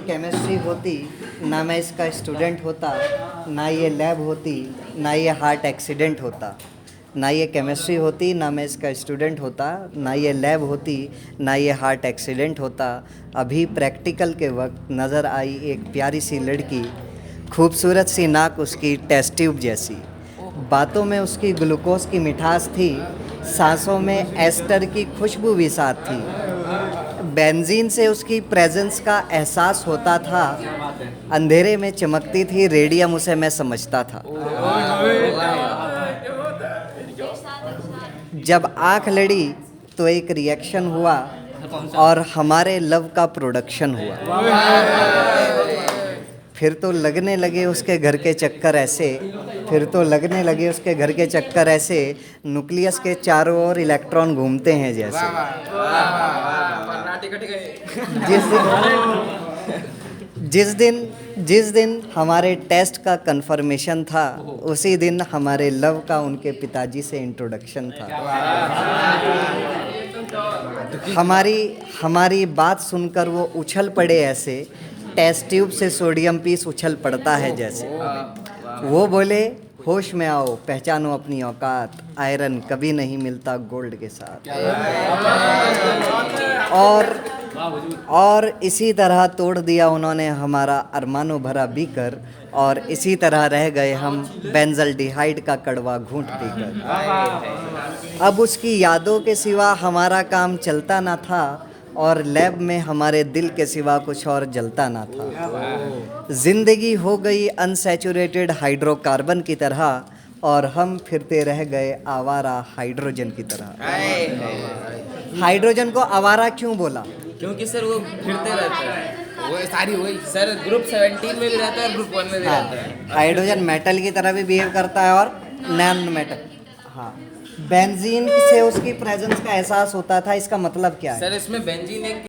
Chemistry होती ना मैं इसका स्टूडेंट होता, ना ये लैब होती ना ये हार्ट एक्सीडेंट होता। ना ये केमिस्ट्री होती ना मैं इसका स्टूडेंट होता, ना ये लैब होती ना ये हार्ट एक्सीडेंट होता। अभी प्रैक्टिकल के वक्त नज़र आई एक प्यारी सी लड़की, खूबसूरत सी नाक उसकी टेस्ट ट्यूब जैसी, बातों में उसकी ग्लूकोज की मिठास थी, सांसों में एस्टर की खुशबू भी साथ थी, बेंजीन से उसकी प्रेजेंस का एहसास होता था, अंधेरे में चमकती थी रेडियम उसे मैं समझता था। जब आँख लड़ी तो एक रिएक्शन हुआ और हमारे लव का प्रोडक्शन हुआ। फिर तो लगने लगे उसके घर के चक्कर ऐसे, फिर तो लगने लगे उसके घर के चक्कर ऐसे, न्यूक्लियस के चारों ओर इलेक्ट्रॉन घूमते हैं जैसे। जिस दिन हमारे टेस्ट का कंफर्मेशन था, उसी दिन हमारे लव का उनके पिताजी से इंट्रोडक्शन था। हमारी बात सुनकर वो उछल पड़े ऐसे, टेस्ट ट्यूब से सोडियम पीस उछल पड़ता है जैसे। वो बोले, होश में आओ पहचानो अपनी औकात, आयरन कभी नहीं मिलता गोल्ड के साथ। और इसी तरह तोड़ दिया उन्होंने हमारा अरमानों भरा बीकर, और इसी तरह रह गए हम बेंजल्डिहाइड का कड़वा घूंट पीकर। अब उसकी यादों के सिवा हमारा काम चलता ना था, और लैब में हमारे दिल के सिवा कुछ और जलता ना था। जिंदगी हो गई अनसैचुरेटेड हाइड्रोकार्बन की तरह, और हम फिरते रह गए आवारा हाइड्रोजन की तरह। हाइड्रोजन को आवारा क्यों बोला? क्योंकि सर वो फिरते रहते हैं, वो सारी वही सर ग्रुप 17 में भी रहता है और ग्रुप 1 में भी रहता है। हाइड्रोजन मेटल की तरह भी बिहेव करता है और नॉन मेटल। हाँ, बेंजीन से उसकी प्रेजेंस का एहसास होता था, इसका मतलब क्या है? सर इसमें बेंजीन एक